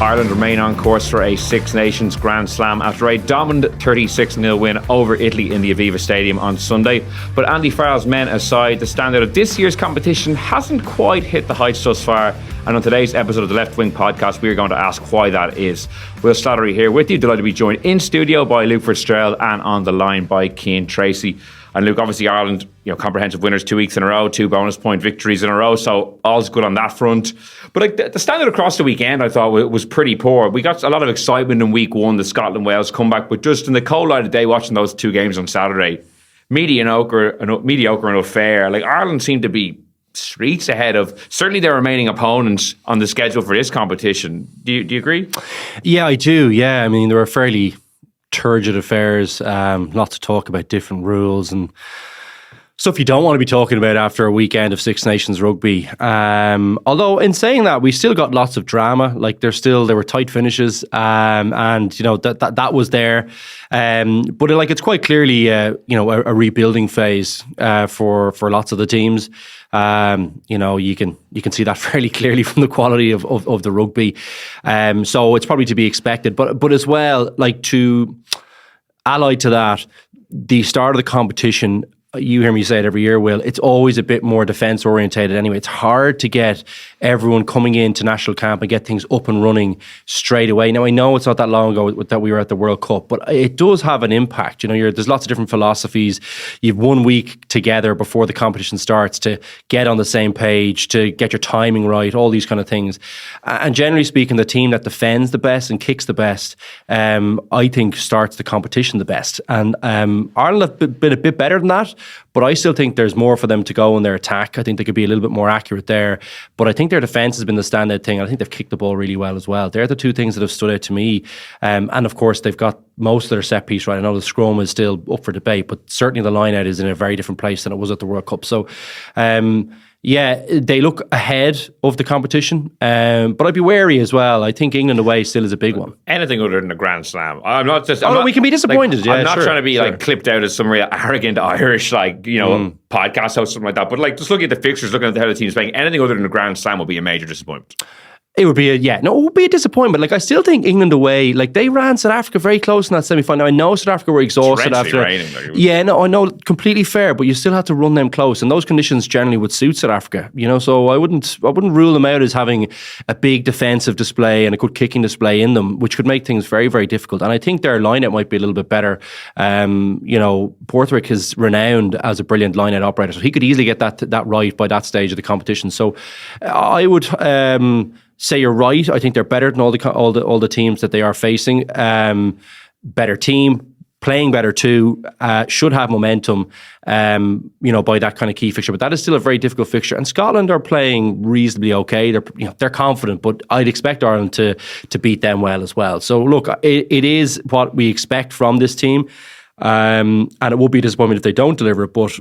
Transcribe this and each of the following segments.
Ireland remain on course for a Six Nations Grand Slam after a dominant 36-0 win over Italy in the Aviva Stadium on Sunday. But Andy Farrell's men aside, the standout of this year's competition hasn't quite hit the heights thus far. And on today's episode of the Left Wing podcast, we are going to ask why that is. Will Slattery here with you, delighted to be joined in studio by Luke Fitzgerald and on the line by Cian Tracey. And Luke, obviously Ireland, comprehensive winners 2 weeks in a row, 2 bonus point victories in a row, so all's good on that front. But the standard across the weekend, I thought, was pretty poor. We got a lot of excitement in week one, the Scotland-Wales comeback, but just in the cold light of day, watching those 2 games on Saturday, mediocre enough fare. Like, Ireland seemed to be streets ahead of certainly their remaining opponents on the schedule for this competition. Do you agree? Yeah, I do. Yeah, I mean, there were fairly turgid affairs, lots of talk about different rules and stuff you don't want to be talking about after a weekend of Six Nations rugby. Although in saying that, we still got lots of drama. Like there were tight finishes, and that was there. But it's quite clearly a rebuilding phase for lots of the teams. You can see that fairly clearly from the quality of the rugby. So it's probably to be expected. But as well, to allied to that, the start of the competition, you hear me say it every year, Will, it's always a bit more defence orientated anyway. It's hard to get everyone coming into national camp and get things up and running straight away. Now, I know it's not that long ago that we were at the World Cup, but it does have an impact. There's lots of different philosophies. You've 1 week together before the competition starts to get on the same page, to get your timing right, all these kind of things. And generally speaking, the team that defends the best and kicks the best, I think starts the competition the best. And Ireland have been a bit better than that, but I still think there's more for them to go in their attack. I think they could be a little bit more accurate there. But I think their defence has been the standout thing. I think they've kicked the ball really well as well. They're the 2 things that have stood out to me. And of course, they've got most of their set piece right. I know the scrum is still up for debate, but certainly the line out is in a very different place than it was at the World Cup. So, they look ahead of the competition, but I'd be wary as well. I think England away still is a big one. Anything other than a Grand Slam. We can be disappointed. I'm not trying to be clipped out as some real arrogant Irish podcast host, something like that. But just looking at the fixtures, looking at how the team's playing, anything other than a Grand Slam will be a major disappointment. It would be it would be a disappointment. I still think England away, they ran South Africa very close in that semi-final. Now, I know South Africa were exhausted after. I know, completely fair, but you still had to run them close, and those conditions generally would suit South Africa. So I wouldn't rule them out as having a big defensive display and a good kicking display in them, which could make things very, very difficult. And I think their line-out might be a little bit better. Borthwick is renowned as a brilliant line-out operator, so he could easily get that right by that stage of the competition. So I would say you're right. I think they're better than all the teams that they are facing. Better team, playing better too. Should have momentum. By that kind of key fixture. But that is still a very difficult fixture. And Scotland are playing reasonably okay. They're confident, but I'd expect Ireland to beat them well as well. So look, it is what we expect from this team, and it would be a disappointment if they don't deliver it. But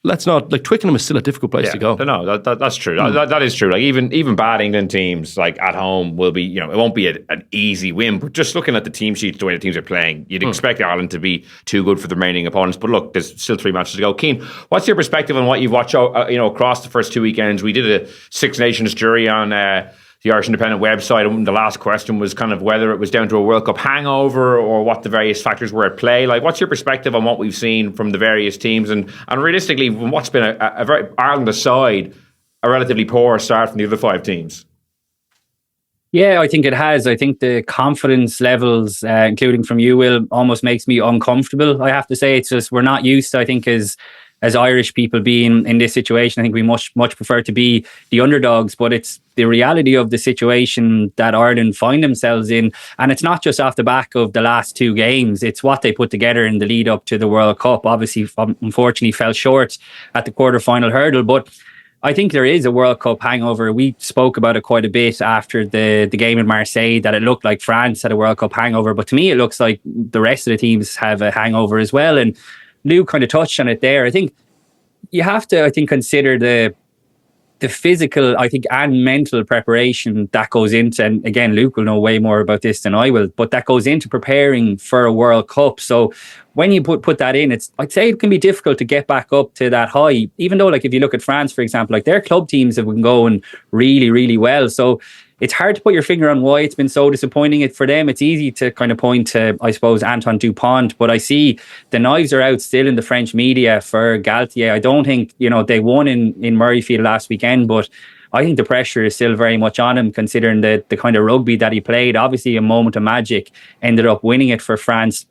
let's not, Twickenham is still a difficult place to go. No, that's true. That is true. Even bad England teams at home will be, it won't be an easy win. But just looking at the team sheets, the way the teams are playing, you'd expect Ireland to be too good for the remaining opponents. But look, there's still 3 matches to go. Cian, what's your perspective on what you've watched? Across the first 2 weekends, we did a Six Nations jury on the Irish Independent website, and the last question was kind of whether it was down to a World Cup hangover or what the various factors were at play. What's your perspective on what we've seen from the various teams, and realistically, what's been a very, Ireland aside, a relatively poor start from the other 5 teams? Yeah, I think it has. I think the confidence levels, including from you, Will, almost makes me uncomfortable. I have to say, it's just we're not used to, I think, as Irish people being in this situation. I think we much prefer to be the underdogs, but it's the reality of the situation that Ireland find themselves in. And it's not just off the back of the last 2 games. It's what they put together in the lead up to the World Cup. Obviously, unfortunately, fell short at the quarter-final hurdle. But I think there is a World Cup hangover. We spoke about it quite a bit after the game in Marseille, that it looked like France had a World Cup hangover. But to me, it looks like the rest of the teams have a hangover as well. And Luke kind of touched on it there. I think you have to, consider the physical, and mental preparation that goes into, and again, Luke will know way more about this than I will, but that goes into preparing for a World Cup. So when you put that in, I'd say it can be difficult to get back up to that high, even though if you look at France, for example, their club teams have been going really, really well. So it's hard to put your finger on why it's been so disappointing. For them, it's easy to kind of point to, I suppose, Antoine Dupont, but I see the knives are out still in the French media for Galtier. I don't think, they won in Murrayfield last weekend, but I think the pressure is still very much on him, considering the kind of rugby that he played. Obviously, a moment of magic, ended up winning it for France.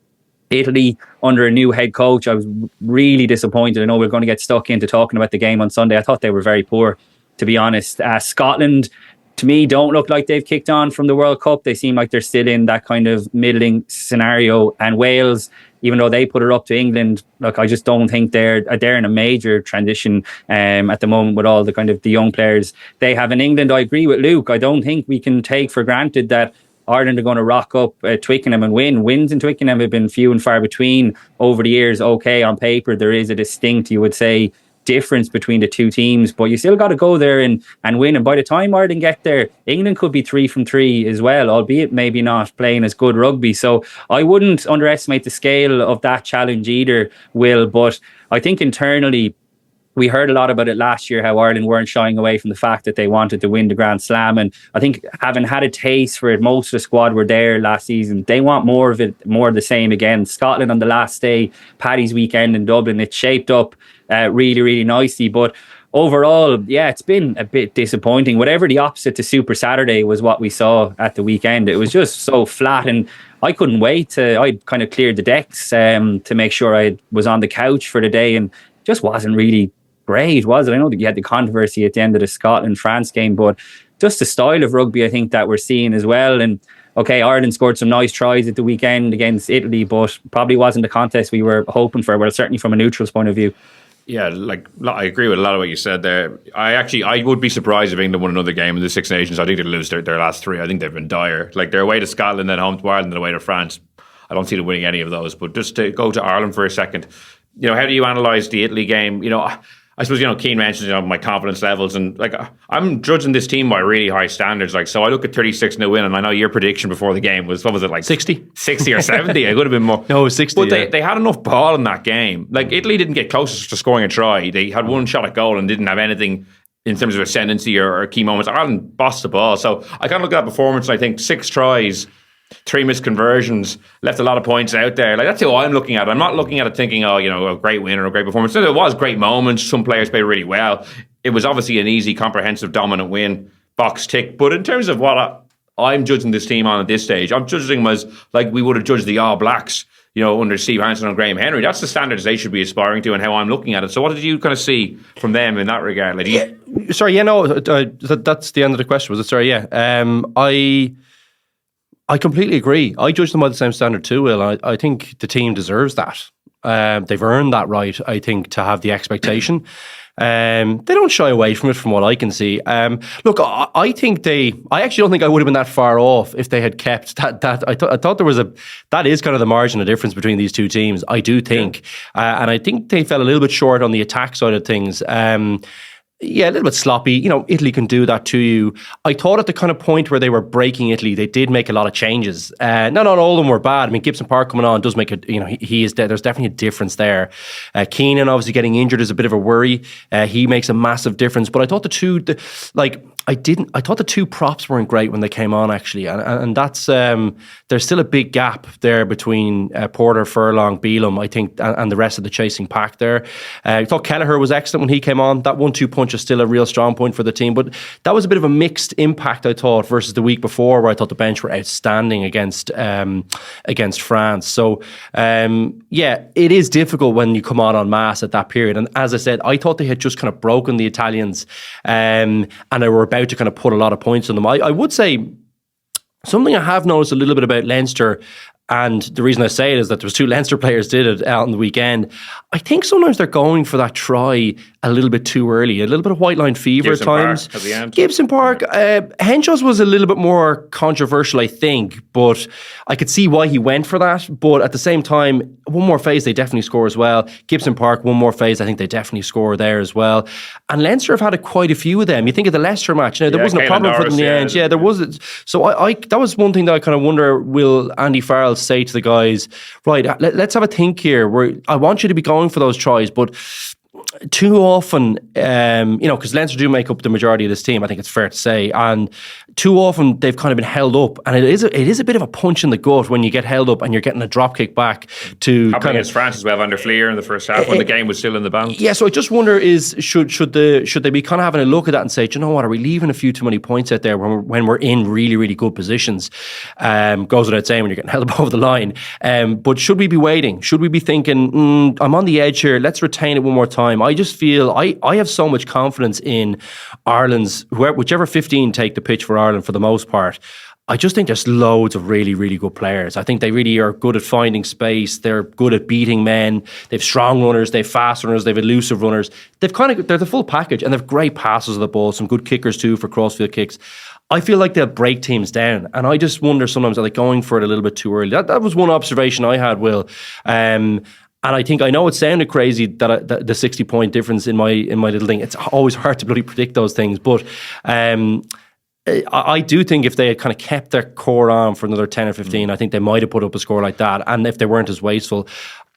Italy, under a new head coach, I was really disappointed. I know we're going to get stuck into talking about the game on Sunday. I thought they were very poor, to be honest. Scotland, to me, don't look like they've kicked on from the World Cup. They seem like they're still in that kind of middling scenario. And Wales, even though they put it up to England, look, I just don't think they're in a major transition at the moment with all the kind of the young players they have in England. I agree with Luke. I don't think we can take for granted that Ireland are going to rock up Twickenham and win. Wins in Twickenham have been few and far between over the years. Okay, on paper, there is a distinct, you would say, difference between the two teams, but you still got to go there and win. And by the time Ireland get there, England could be 3 from 3 as well, albeit maybe not playing as good rugby. So I wouldn't underestimate the scale of that challenge either, Will. But I think internally, we heard a lot about it last year, how Ireland weren't shying away from the fact that they wanted to win the Grand Slam. And I think having had a taste for it, most of the squad were there last season. They want more of it, more of the same again. Scotland on the last day, Paddy's weekend in Dublin, it shaped up really, really nicely. But overall, yeah, it's been a bit disappointing. Whatever the opposite to Super Saturday was what we saw at the weekend. It was just so flat, and I couldn't wait I kind of cleared the decks to make sure I was on the couch for the day, and just wasn't really great, was it? I know that you had the controversy at the end of the Scotland-France game, but just the style of rugby I think that we're seeing as well. And okay, Ireland scored some nice tries at the weekend against Italy, but probably wasn't the contest we were hoping for, well, certainly from a neutral's point of view. Yeah, I agree with a lot of what you said there. I would be surprised if England won another game in the Six Nations. I think they'll lose their last 3. I think they've been dire. Like, they're away to Scotland, then home to Ireland, then away to France. I don't see them winning any of those. But just to go to Ireland for a second, how do you analyse the Italy game? I suppose, Keane mentioned, my confidence levels, and I'm judging this team by really high standards. So I look at 36-0 win, and I know your prediction before the game was, what was it, 60? 60 or 70? It would have been more. No, 60. But they had enough ball in that game. Italy didn't get closest to scoring a try. They had one shot at goal and didn't have anything in terms of ascendancy or key moments. Ireland bossed the ball. So I kind of look at that performance, and I think 6 tries, 3 missed conversions, left a lot of points out there. That's how I'm looking at it. I'm not looking at it thinking, a great win or a great performance. There was great moments. Some players played really well. It was obviously an easy, comprehensive, dominant win, box tick. But in terms of what I'm judging this team on at this stage, I'm judging them as like we would have judged the All Blacks, under Steve Hansen and Graham Henry. That's the standards they should be aspiring to and how I'm looking at it. So what did you kind of see from them in that regard? That's the end of the question, was it? Sorry, yeah. I completely agree. I judge them by the same standard too, Will. I think the team deserves that. They've earned that right, I think, to have the expectation. They don't shy away from it from what I can see. Look, I actually don't think I would have been that far off if they had kept that. I thought there was that is kind of the margin of difference between these two teams, I do think. And I think they fell a little bit short on the attack side of things. Yeah, a little bit sloppy. Italy can do that to you. I thought at the kind of point where they were breaking Italy, they did make a lot of changes. Not all of them were bad. I mean, Gibson Park coming on does make it, he is there. There's definitely a difference there. Keenan obviously getting injured is a bit of a worry. He makes a massive difference. But I thought I thought the 2 props weren't great when they came on, actually. And that's, there's still a big gap there between Porter, Furlong, Beelum, I think, and the rest of the chasing pack there. I thought Kelleher was excellent when he came on. That 1-2 punch is still a real strong point for the team. But that was a bit of a mixed impact, I thought, versus the week before, where I thought the bench were outstanding against France. So, it is difficult when you come on masse at that period. And as I said, I thought they had just kind of broken the Italians and they were about to kind of put a lot of points on them. I would say something I have noticed a little bit about Leinster, and the reason I say it is that there was 2 Leinster players did it out on the weekend. I think sometimes they're going for that try a little bit too early, a little bit of white line fever at times. Park at the end. Gibson Park, Henshaw's was a little bit more controversial, I think, but I could see why he went for that. But at the same time, one more phase, they definitely score as well. Gibson Park, one more phase, I think they definitely score there as well. And Leinster have had quite a few of them. You think of the Leicester match, there wasn't a problem for them in the end. Yeah, there was. So I that was one thing that I kind of wonder, will Andy Farrell say to the guys, right, let's have a think here. I want you to be going for those tries, but too often, because Leinster do make up the majority of this team, I think it's fair to say, and too often they've kind of been held up, and it is a bit of a punch in the gut when you get held up and you're getting a drop kick back to happening against France as well under Fleer in the first half when the game was still in the balance. Yeah, so I just wonder should they be kind of having a look at that and say, do you know what, are we leaving a few too many points out there when we're in really, really good positions? Goes without saying when you're getting held up over the line. But should we be waiting? Should we be thinking, I'm on the edge here, let's retain it one more time? I just feel I have so much confidence in Ireland's, whichever 15 take the pitch for Ireland for the most part. I just think there's loads of really, really good players. I think they really are good at finding space. They're good at beating men. They've strong runners. They've fast runners. They've elusive runners. They're the full package, and they've great passes of the ball. Some good kickers too for crossfield kicks. I feel like they'll break teams down, and I just wonder sometimes, are they going for it a little bit too early? That was one observation I had, Will. And I think, I know it sounded crazy that the 60-point difference in my little thing. It's always hard to bloody predict those things, but I do think if they had kind of kept their core on for another 10 or 15, I think they might have put up a score like that. And if they weren't as wasteful,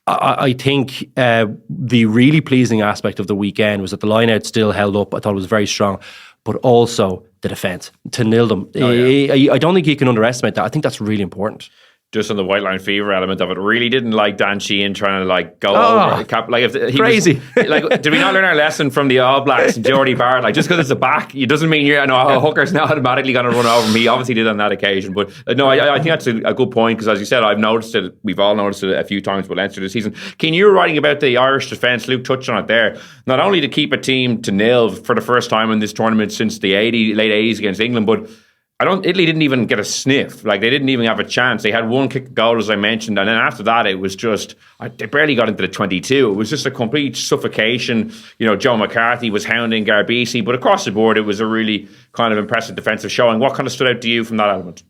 I think the really pleasing aspect of the weekend was that the line-out still held up. I thought it was very strong, but also the defence, to nil them. Oh, yeah. I don't think you can underestimate that. I think that's really important. Just on the white line fever element of it, really didn't like Dan Sheehan trying to go over. Like if he crazy. Did we not learn our lesson from the All Blacks and Geordie Barrett? Like, just because it's a back, it doesn't mean a hooker's now automatically going to run over him. He obviously did on that occasion, but no, I think that's a good point, because as you said, I've noticed it. We've all noticed it a few times with Leinster this season. Keane, you were writing about the Irish defence. Luke touched on it there. Not only to keep a team to nil for the first time in this tournament since the late 80s against England, but Italy didn't even get a sniff. Like, they didn't even have a chance. They had one kick goal, as I mentioned, and then after that, it was just, they barely got into the 22. It was just a complete suffocation. Joe McCarthy was hounding Garbisi, but across the board, it was a really kind of impressive defensive showing. What kind of stood out to you from that element?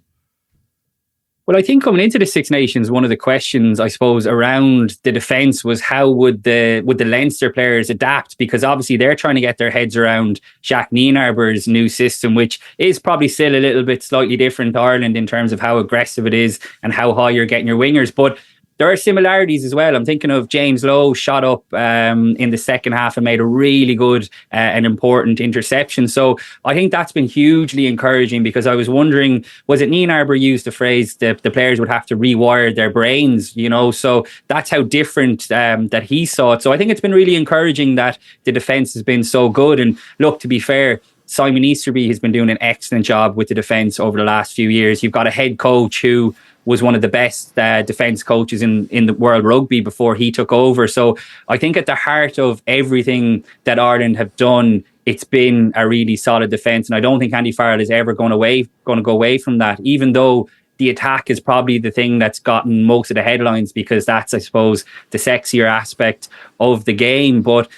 Well, I think coming into the Six Nations, one of the questions, I suppose, around the defence was how would the Leinster players adapt? Because obviously they're trying to get their heads around Jacques Nienaber's new system, which is probably still a little bit slightly different to Ireland in terms of how aggressive it is and how high you're getting your wingers. But there are similarities as well. I'm thinking of James Lowe shot up in the second half and made a really good and important interception. So I think that's been hugely encouraging, because I was wondering, was it Nienaber used the phrase that the players would have to rewire their brains, so that's how different that he saw it. So I think it's been really encouraging that the defence has been so good. And look, to be fair, Simon Easterby has been doing an excellent job with the defence over the last few years. You've got a head coach who was one of the best defence coaches in the world rugby before he took over. So I think at the heart of everything that Ireland have done, it's been a really solid defence. And I don't think Andy Farrell is ever going to go away from that, even though the attack is probably the thing that's gotten most of the headlines, because that's, I suppose, the sexier aspect of the game. But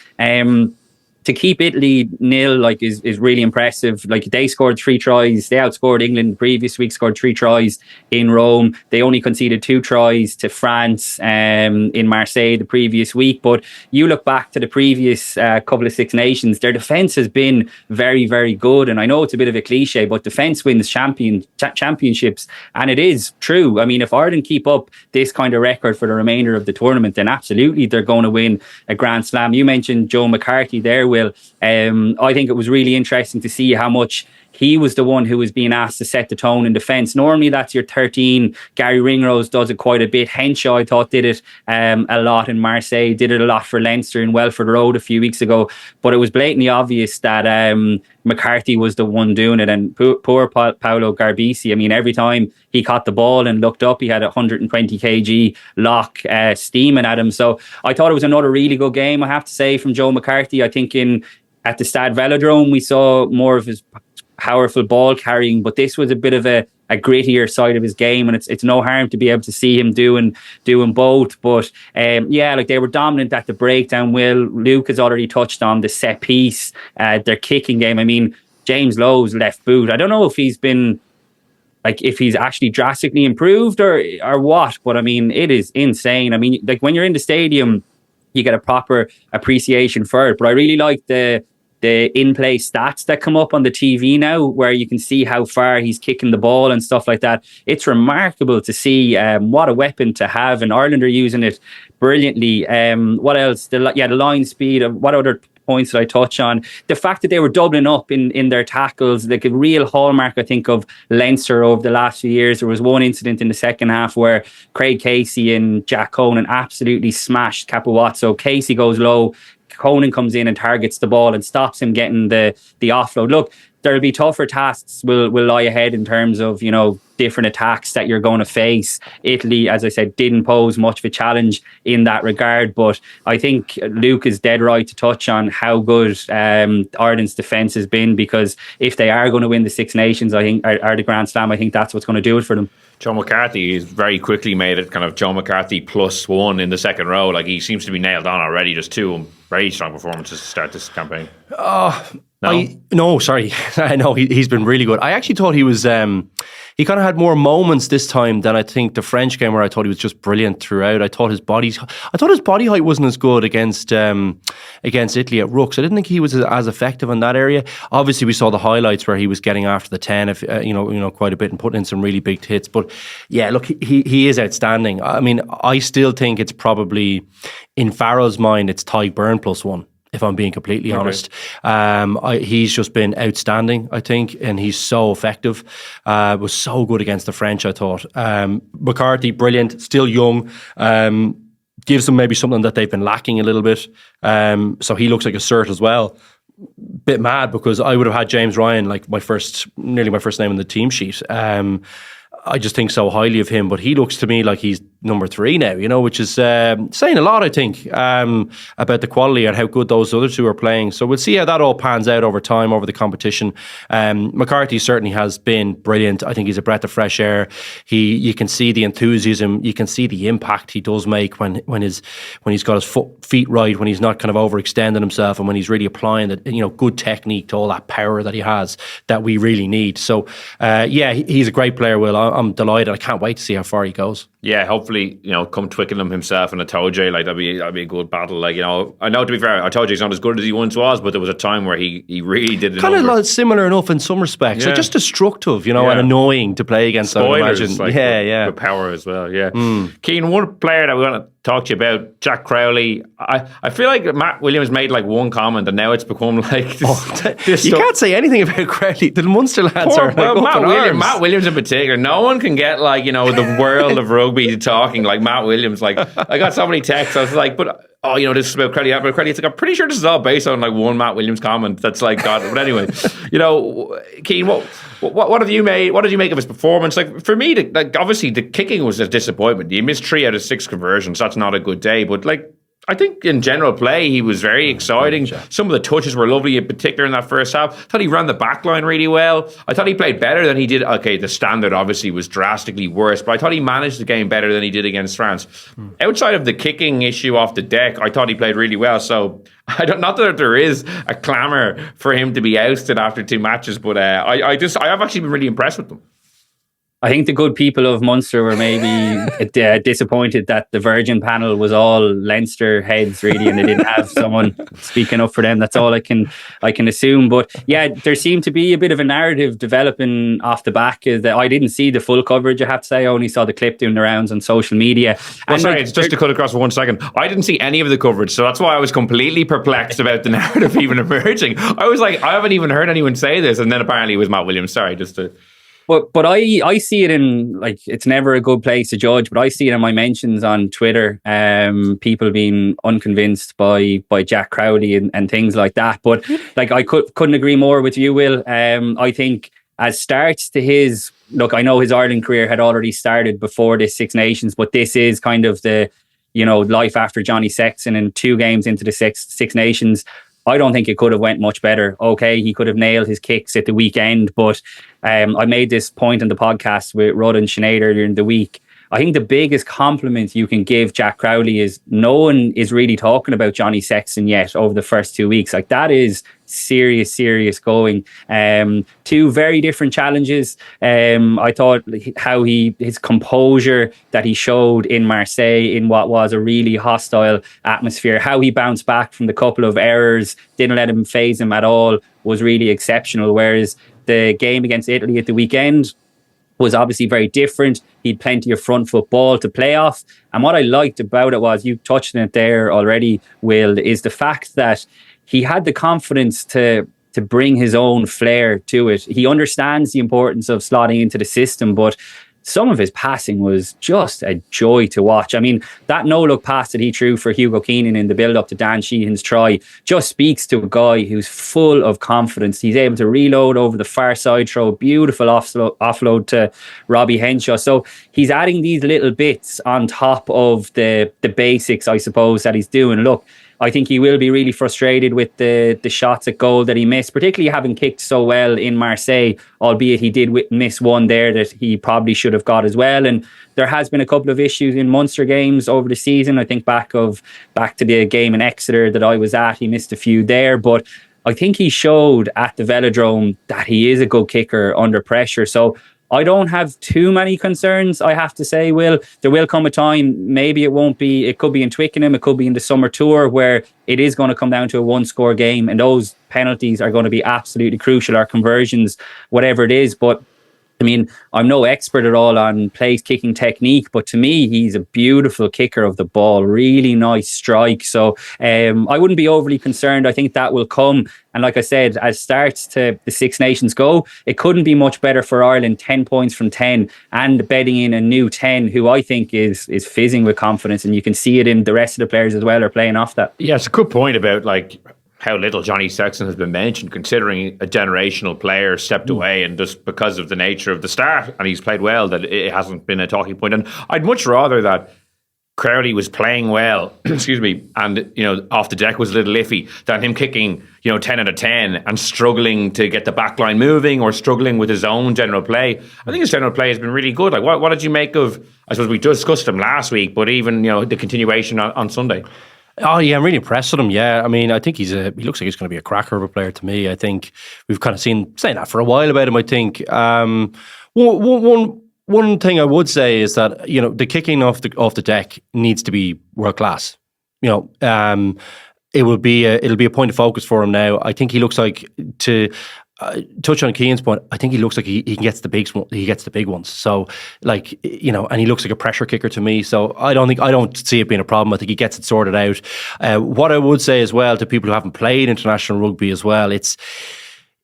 to keep Italy nil is really impressive. Like, they scored 3 tries. They outscored England the previous week, scored 3 tries in Rome. They only conceded 2 tries to France in Marseille the previous week. But you look back to the previous couple of Six Nations, their defence has been very, very good. And I know it's a bit of a cliche, but defence wins championships. And it is true. I mean, if Ireland keep up this kind of record for the remainder of the tournament, then absolutely they're going to win a Grand Slam. You mentioned Joe McCarthy there, Will. I think it was really interesting to see how much he was the one who was being asked to set the tone in defence. Normally that's your 13. Gary Ringrose does it quite a bit. Henshaw, I thought, did it a lot in Marseille, did it a lot for Leinster in Welford Road a few weeks ago. But it was blatantly obvious that McCarthy was the one doing it. And poor Paolo Garbisi, I mean, every time he caught the ball and looked up, he had a 120 kg lock steaming at him. So I thought it was another really good game, I have to say, from Joe McCarthy. I think at the Stade Velodrome, we saw more of his powerful ball carrying, but this was a bit of a grittier side of his game, and it's no harm to be able to see him doing both. But they were dominant at the breakdown. Luke has already touched on the set piece, their kicking game. I mean, James Lowe's left boot, I don't know if he's been if he's actually drastically improved or what, but I mean, it is insane. I mean, when you're in the stadium, you get a proper appreciation for it. But I really like the the in-play stats that come up on the TV now, where you can see how far he's kicking the ball and stuff like that. It's remarkable to see what a weapon to have, and Ireland are using it brilliantly. What else? The line speed. What other points that I touch on? The fact that they were doubling up in their tackles, like a real hallmark, I think, of Leinster over the last few years. There was one incident in the second half where Craig Casey and Jack Conan absolutely smashed Capuazzo. Casey goes low, Conan comes in and targets the ball and stops him getting the offload. Look, there'll be tougher tasks will lie ahead in terms of, you know, different attacks that you're going to face. Italy, as I said, didn't pose much of a challenge in that regard, but I think Luke is dead right to touch on how good Ireland's defence has been, because if they are going to win the Six Nations, I think, are the Grand Slam, I think that's what's going to do it for them. Joe McCarthy has very quickly made it kind of Joe McCarthy +1 in the second row. Like, he seems to be nailed on already. Just two very strong performances to start this campaign. No, sorry. No, he's been really good. I actually thought he was. He kind of had more moments this time than I think the French game, where I thought he was just brilliant throughout. I thought his body height wasn't as good against Italy at rucks. I didn't think he was as effective in that area. Obviously, we saw the highlights where he was getting after the 10, quite a bit, and putting in some really big hits. But yeah, look, he is outstanding. I mean, I still think it's probably, in Farrell's mind, it's Tadhg Beirne +1. If I'm being completely honest. He's just been outstanding, I think, and he's so effective. Was so good against the French, I thought. McCarthy, brilliant, still young. Gives them maybe something that they've been lacking a little bit. So he looks like a cert as well. Bit mad, because I would have had James Ryan like nearly my first name on the team sheet. I just think so highly of him, but he looks to me like he's number 3 now, you know, which is saying a lot, I think, about the quality and how good those other two are playing. So we'll see how that all pans out over time, over the competition. McCarthy certainly has been brilliant. I think he's a breath of fresh air. You can see the enthusiasm, you can see the impact he does make when he's got his feet right, when he's not kind of overextending himself, and when he's really applying the, you know, good technique to all that power that he has that we really need. So he's a great player, Will. I'm delighted. I can't wait to see how far he goes. Yeah, hopefully, you know, come Twickenham himself and a Toje, like that'd be a good battle. Like, you know, I know, to be fair, I told you he's not as good as he once was, but there was a time where he really did it. Kind of similar enough in some respects. Yeah. Like, just destructive, you know, and annoying to play against. Spoilers, I imagine. Like, with power as well. Yeah. Keane, one player that we want to talk to you about, Jack Crowley. I feel like Matt Williams made like one comment, and now it's become like this you can't say anything about Crowley. The Munster lads are like Matt Williams in particular. No one can get, like, you know, the world of rugby talking like Matt Williams. Like, I got so many texts. I was like, but you know, this is about Crowley. But Crowley, it's like, I'm pretty sure this is all based on like one Matt Williams comment. That's like God. But anyway, you know, Keane, what have you made? What did you make of his performance? Like, for me, obviously the kicking was a disappointment. You missed 3 out of 6 conversions. That's not a good day. But like, I think in general play, he was very exciting. Some of the touches were lovely, in particular in that first half. I thought he ran the back line really well. I thought he played better than he did. Okay, the standard obviously was drastically worse, but I thought he managed the game better than he did against France. Outside of the kicking issue off the deck, I thought he played really well. So not that there is a clamour for him to be ousted after 2 matches, but I have actually been really impressed with them. I think the good people of Munster were maybe disappointed that the Virgin panel was all Leinster heads, really, and they didn't have someone speaking up for them. That's all I can assume. But yeah, there seemed to be a bit of a narrative developing off the back. That I didn't see the full coverage, I have to say. I only saw the clip doing the rounds on social media. Well, sorry, it's just to cut across for 1 second. I didn't see any of the coverage, so that's why I was completely perplexed about the narrative even emerging. I was like, I haven't even heard anyone say this, and then apparently it was Matt Williams. Sorry, just to... But I see it in, like, it's never a good place to judge, but I see it in my mentions on Twitter, people being unconvinced by Jack Crowley and things like that. But like, I couldn't agree more with you, Will. I think as starts to his, look, I know his Ireland career had already started before this Six Nations, but this is kind of the, you know, life after Johnny Sexton, and 2 games into the Six Nations. I don't think it could have went much better. Okay, he could have nailed his kicks at the weekend, but I made this point in the podcast with Rod and Sinead earlier in the week. I think the biggest compliment you can give Jack Crowley is no one is really talking about Johnny Sexton yet over the first 2 weeks. Like, that is serious going. Two very different challenges. I thought how his composure that he showed in Marseille in what was a really hostile atmosphere, how he bounced back from the couple of errors, didn't let him faze him at all, was really exceptional. Whereas the game against Italy at the weekend was obviously very different. He'd plenty of front foot ball to play off. And what I liked about it was, you touched on it there already, Will, is the fact that he had the confidence to bring his own flair to it. He understands the importance of slotting into the system, but some of his passing was just a joy to watch. I mean, that no-look pass that he threw for Hugo Keenan in the build-up to Dan Sheehan's try just speaks to a guy who's full of confidence. He's able to reload over the far side, throw a beautiful offload to Robbie Henshaw. So he's adding these little bits on top of the basics, I suppose, that he's doing. Look, I think he will be really frustrated with the shots at goal that he missed, particularly having kicked so well in Marseille, albeit he did miss one there that he probably should have got as well. And there has been a couple of issues in Munster games over the season. I think back to the game in Exeter that I was at, he missed a few there. But I think he showed at the Velodrome that he is a good kicker under pressure. So I don't have too many concerns, I have to say, Will. There will come a time, maybe it could be in Twickenham, it could be in the summer tour, where it is going to come down to a one-score game, and those penalties are going to be absolutely crucial, or conversions, whatever it is. But I mean, I'm no expert at all on place kicking technique, but to me, he's a beautiful kicker of the ball. Really nice strike. So I wouldn't be overly concerned. I think that will come. And like I said, as starts to the Six Nations go, it couldn't be much better for Ireland. 10 points from 10, and bedding in a new 10, who I think is fizzing with confidence. And you can see it in the rest of the players as well are playing off that. Yeah, it's a good point about how little Johnny Sexton has been mentioned, considering a generational player stepped away, and just because of the nature of the start, and he's played well, that it hasn't been a talking point. And I'd much rather that Crowley was playing well, excuse me, and off the deck was a little iffy, than him kicking 10 out of 10 and struggling to get the back line moving, or struggling with his own general play. I think his general play has been really good. Like, what did you make of? I suppose we discussed him last week, but even the continuation on Sunday. Oh yeah, I'm really impressed with him. Yeah, I mean, I think he looks like he's going to be a cracker of a player to me. I think we've kind of saying that for a while about him. I think one thing I would say is that the kicking off the deck needs to be world class. It'll be a point of focus for him now. I think he looks like, to touch on Cian's point, I think he looks like he gets the big ones. So and he looks like a pressure kicker to me. So I don't see it being a problem. I think he gets it sorted out. What I would say as well to people who haven't played international rugby as well, it's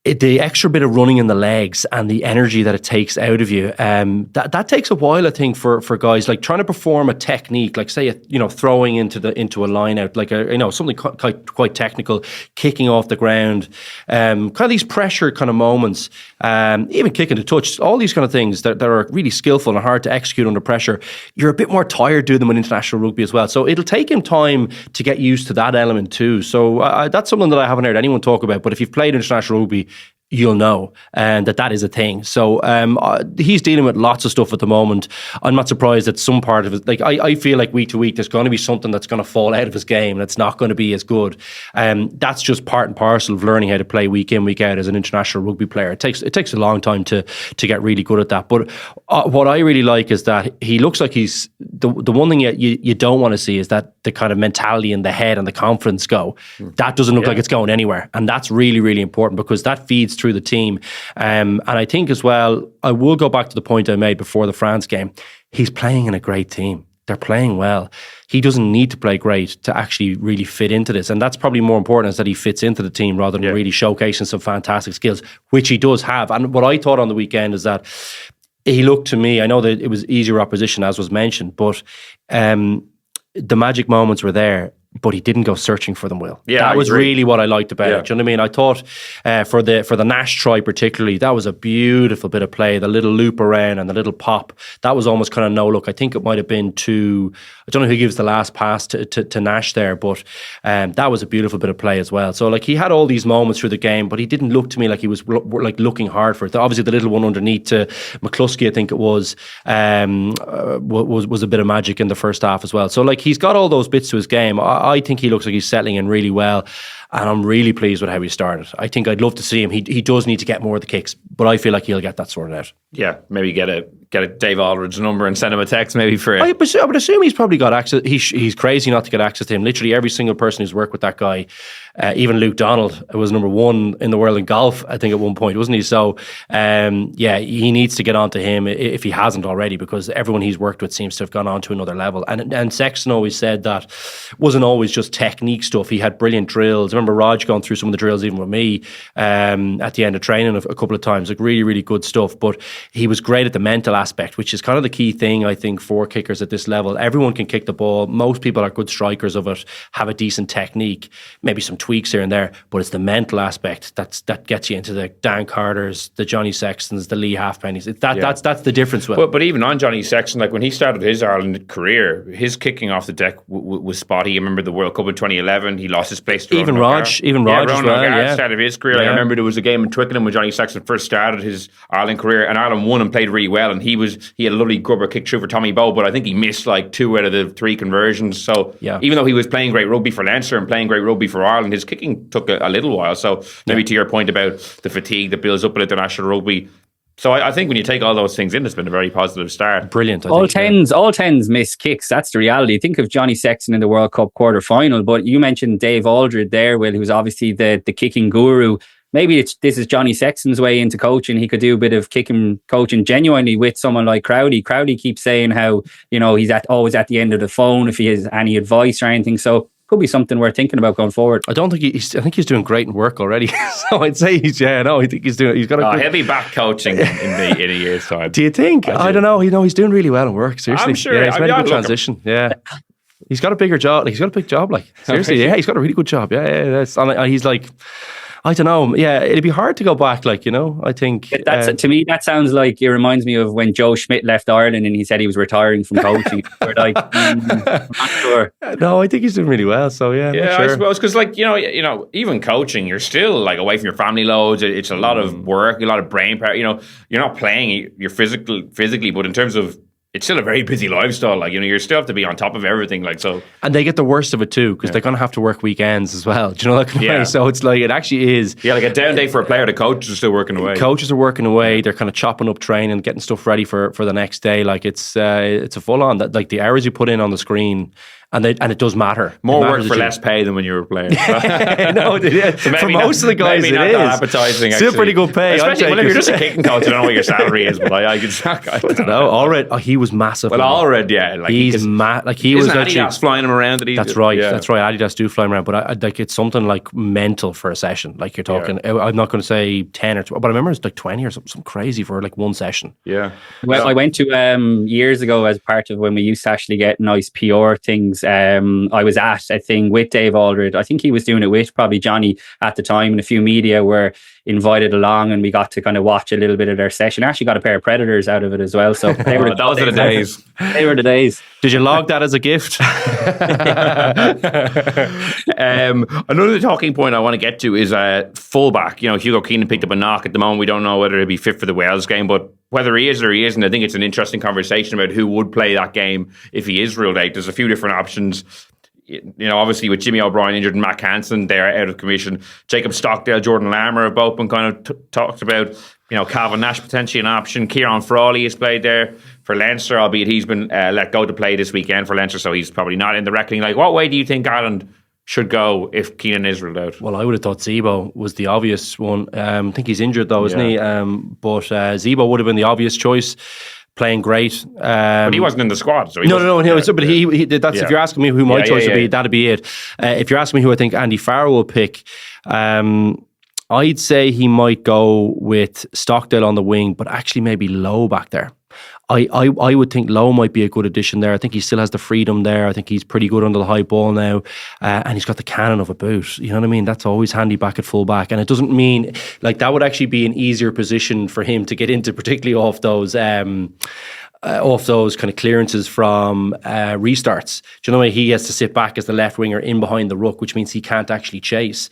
the extra bit of running in the legs and the energy that it takes out of you. That takes a while, I think, for guys, like trying to perform a technique, like say throwing into a line out, like something quite technical, kicking off the ground, kind of these pressure kind of moments, even kicking the touch, all these kind of things that are really skillful and hard to execute under pressure. You're a bit more tired doing them in international rugby as well. So it'll take him time to get used to that element too. So that's something that I haven't heard anyone talk about. But if you've played international rugby, you'll know that is a thing. So he's dealing with lots of stuff at the moment. I'm not surprised that some part of it, like I feel like week to week, there's going to be something that's going to fall out of his game and it's not going to be as good. That's just part and parcel of learning how to play week in, week out as an international rugby player. It takes a long time to get really good at that. But what I really like is that he looks like he's the one thing you don't want to see is that the kind of mentality in the head and the confidence go. That doesn't look like it's going anywhere, and that's really, really important because that feeds through the team. And I think as well, I will go back to the point I made before the France game. He's playing in a great team. They're playing well. He doesn't need to play great to actually really fit into this. And that's probably more important, is that he fits into the team rather than really showcasing some fantastic skills, which he does have. And what I thought on the weekend is that he looked to me, I know that it was easier opposition, as was mentioned, but the magic moments were there. but he didn't go searching for them, Will. Yeah, that I was agree. really what I liked about it. Do you know what I mean? I thought for the Nash try particularly, that was a beautiful bit of play. The little loop around and the little pop, that was almost kind of no look. I think it might have been to, I don't know who gives the last pass to Nash there, but that was a beautiful bit of play as well. So like he had all these moments through the game, but he didn't look to me like he was like looking hard for it. Obviously the little one underneath to McCluskey, I think it was a bit of magic in the first half as well. So like he's got all those bits to his game. I think he looks like he's settling in really well, and I'm really pleased with how he started. I think I'd love to see him. He does need to get more of the kicks, but I feel like he'll get that sorted out. Yeah, maybe get a Dave Aldridge number and send him a text maybe for it. I would assume he's probably got access. He's crazy not to get access to him. Literally every single person who's worked with that guy, even Luke Donald, was number one in the world in golf, I think, at one point, wasn't he? So, he needs to get onto him if he hasn't already, because everyone he's worked with seems to have gone on to another level. And Sexton always said that wasn't always just technique stuff. He had brilliant drills. I remember Raj going through some of the drills even with me at the end of training a couple of times, like really, really good stuff. But he was great at the mental aspect, which is kind of the key thing, I think, for kickers at this level. Everyone can kick the ball. Most people are good strikers of it, have a decent technique, maybe some tweaks here and there, but it's the mental aspect that gets you into the Dan Carters, the Johnny Sextons, the Lee Halfpennies. That's the difference with but even on Johnny Sexton, like when he started his Ireland career, his kicking off the deck was spotty. I remember the World Cup in 2011, he lost his place to even Raj as well, started his career. Like I remember there was a game in Twickenham when Johnny Sexton first started his Ireland career, and Ireland won and played really well, and he had a lovely grubber kick through for Tommy Bowe, but I think he missed like 2 out of the 3 conversions. So even though he was playing great rugby for Leinster and playing great rugby for Ireland, his kicking took a little while. So maybe to your point about the fatigue that builds up in international rugby. So I think when you take all those things in, it's been a very positive start. Brilliant. All tens miss kicks. That's the reality. Think of Johnny Sexton in the World Cup quarter final, but you mentioned Dave Aldridge there, Will, who's obviously the kicking guru. Maybe this is Johnny Sexton's way into coaching. He could do a bit of kicking coaching genuinely with someone like Crowley. Crowley keeps saying how, he's always at the end of the phone if he has any advice or anything. So could be something we're thinking about going forward. I think he's doing great in work already. So I'd say he's got a he'll be back coaching in a year's time. Do you think? I don't know. He's doing really well in work. Seriously. I'm sure. He's made a good transition. Yeah. He's got a bigger job. He's got a big job. Like seriously, yeah, he's got a really good job. Yeah. He's like, I don't know. Yeah, it'd be hard to go back. Like, I think to me that sounds like it reminds me of when Joe Schmidt left Ireland and he said he was retiring from coaching. We're like, I'm not sure. No, I think he's doing really well. So yeah, sure. I suppose because like even coaching, you're still like away from your family loads. It's a lot of work, a lot of brain power. You're not playing. You're physically, but in terms of it's still a very busy lifestyle. Like, you still have to be on top of everything. Like, so. And they get the worst of it too, because they're going to have to work weekends as well. Do you know that kind of way? So it's like, it actually is. Yeah, like a down day for a player, the coaches are still working away. Coaches are working away. They're kind of chopping up training, getting stuff ready for the next day. Like, it's a full on, that like the hours you put in on the screen. And it does matter. More work for less pay than when you were playing. No, so for most of the guys, it is. Appetizing, still pretty good pay. Especially if you're just a kicking coach, I don't know what your salary is, but I don't know. Allred, he was massive. Well, Allred, yeah. Like he's mad. Like he was actually Adidas flying him around. That's right. Yeah. That's right. Adidas do fly him around, but like it's something like mental for a session. Like you're talking. Yeah. I'm not going to say 10 or 12, but I remember it's like 20 or something crazy for like one session. Yeah. Well, I went to years ago as part of when we used to actually get nice PR things. I was at a thing with Dave Aldridge. I think he was doing it with probably Johnny at the time, and a few media were invited along, and we got to kind of watch a little bit of their session. I actually got a pair of Predators out of it as well. So they were those are the days. They were the days. Did you log that as a gift? Another talking point I want to get to is fullback. Hugo Keenan picked up a knock at the moment. We don't know whether he'll be fit for the Wales game, but whether he is or he isn't, I think it's an interesting conversation about who would play that game if he is ruled out. There's a few different options. Obviously with Jimmy O'Brien injured and Matt Hansen, they're out of commission. Jacob Stockdale, Jordan Larmour have both been kind of talked about. Calvin Nash potentially an option. Cian Tracey has played there for Leinster, albeit he's been let go to play this weekend for Leinster, so he's probably not in the reckoning. Like, what way do you think Ireland should go if Keenan is ruled out? Well, I would have thought Zebo was the obvious one. I think he's injured though, isn't he? But Zebo would have been the obvious choice. Playing great, but he wasn't in the squad. So no. But he that's if you're asking me who my choice would be, that'd be it. If you're asking me who I think Andy Farrell will pick, I'd say he might go with Stockdale on the wing, but actually maybe Lowe back there. I would think Lowe might be a good addition there. I think he still has the freedom there. I think he's pretty good under the high ball now, and he's got the cannon of a boot. You know what I mean? That's always handy back at full back, and it doesn't mean like that would actually be an easier position for him to get into, particularly off those kind of clearances from restarts. Do you know, he has to sit back as the left winger in behind the ruck, which means he can't actually chase.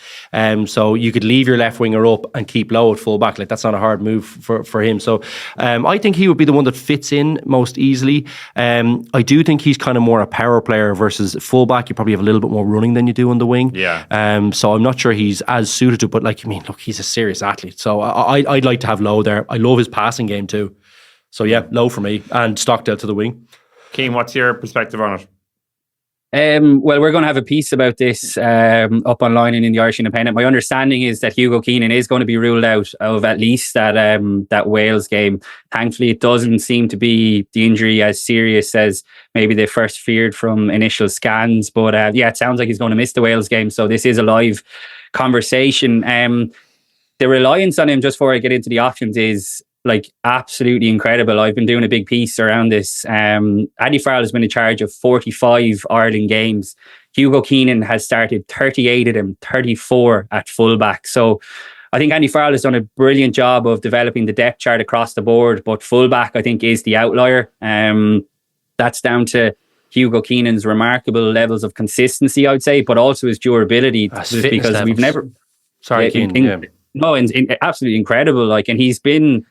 So you could leave your left winger up and keep Lowe at full back. Like, that's not a hard move for him. So I think he would be the one that fits in most easily. I do think he's kind of more a power player versus full back. You probably have a little bit more running than you do on the wing. Yeah. So I'm not sure he's as suited to, but like, I mean, look, he's a serious athlete. So I'd like to have Lowe there. I love his passing game too. So yeah, Lowe for me, and Stockdale to the wing. Keane, what's your perspective on it? Well, we're going to have a piece about this up online and in the Irish Independent. My understanding is that Hugo Keenan is going to be ruled out of at least that Wales game. Thankfully, it doesn't seem to be the injury as serious as maybe they first feared from initial scans. But yeah, it sounds like he's going to miss the Wales game. So this is a live conversation. The reliance on him, just before I get into the options, is like absolutely incredible. I've been doing a big piece around this. Andy Farrell has been in charge of 45 Ireland games. Hugo Keenan has started 38 of them, 34 at fullback. So I think Andy Farrell has done a brilliant job of developing the depth chart across the board, but fullback I think is the outlier. That's down to Hugo Keenan's remarkable levels of consistency, I would say, but also his durability, because levels. We've never... Sorry, Keane. No, absolutely incredible. Like, and he's been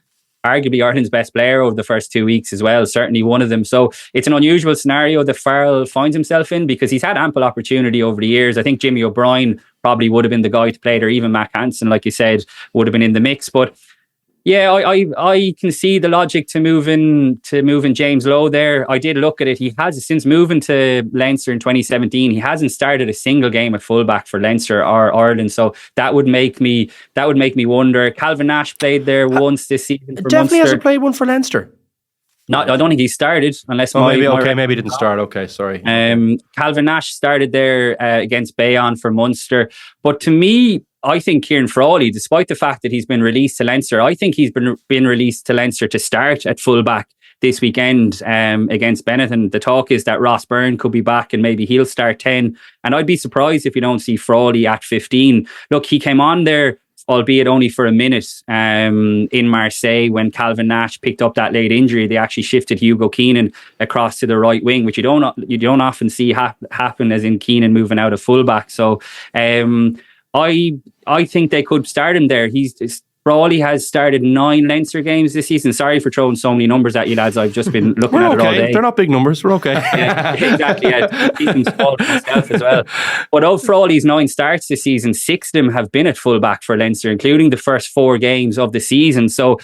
arguably Ireland's best player over the first 2 weeks as well, certainly one of them. So it's an unusual scenario that Farrell finds himself in, because he's had ample opportunity over the years. I think Jimmy O'Brien probably would have been the guy to play there. Even Mac Hansen, like you said, would have been in the mix. But yeah, I can see the logic to moving James Lowe there. I did look at it. He has, since moving to Leinster in 2017, he hasn't started a single game at fullback for Leinster or Ireland. So that would make me wonder. Calvin Nash played there once this season. For definitely Munster. Hasn't played one for Leinster. No, I don't think he started, unless maybe he didn't start. Okay, sorry. Calvin Nash started there against Bayonne for Munster. But to me, I think Cian Tracey, despite the fact that he's been released to Leinster, I think he's been released to Leinster to start at fullback this weekend against Benetton. The talk is that Ross Byrne could be back and maybe he'll start 10. And I'd be surprised if you don't see Frawley at 15. Look, he came on there, albeit only for a minute, in Marseille when Calvin Nash picked up that late injury. They actually shifted Hugo Keenan across to the right wing, which you don't often see happen, as in Keenan moving out of fullback. So I think they could start him there. Crawley has started 9 Leinster games this season. Sorry for throwing so many numbers at you, lads. I've just been looking at it all day. They're not big numbers. We're okay. Yeah, exactly. Yeah. Keeping small for myself as well. But of Frawley's 9 starts this season, 6 of them have been at fullback for Leinster, including the first 4 games of the season. So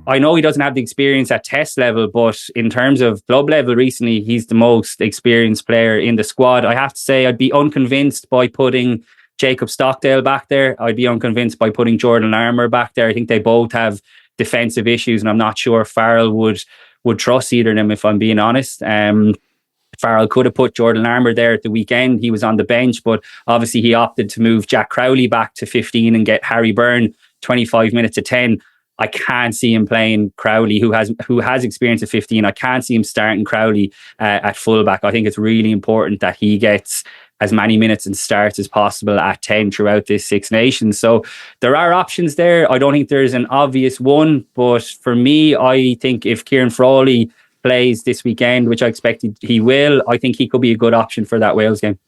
I know he doesn't have the experience at test level, but in terms of club level recently, he's the most experienced player in the squad. I have to say, I'd be unconvinced by putting Jacob Stockdale back there. I'd be unconvinced by putting Jordan Larmour back there. I think they both have defensive issues, and I'm not sure Farrell would trust either of them, if I'm being honest. Farrell could have put Jordan Larmour there at the weekend. He was on the bench, but obviously he opted to move Jack Crowley back to 15 and get Harry Byrne 25 minutes at 10. I can't see him playing Crowley, who has experience at 15. I can't see him starting Crowley at fullback. I think it's really important that he gets as many minutes and starts as possible at 10 throughout this Six Nations. So there are options there. I don't think there's an obvious one, but for me, I think if Cian Tracey plays this weekend, which I expect he will, I think he could be a good option for that Wales game.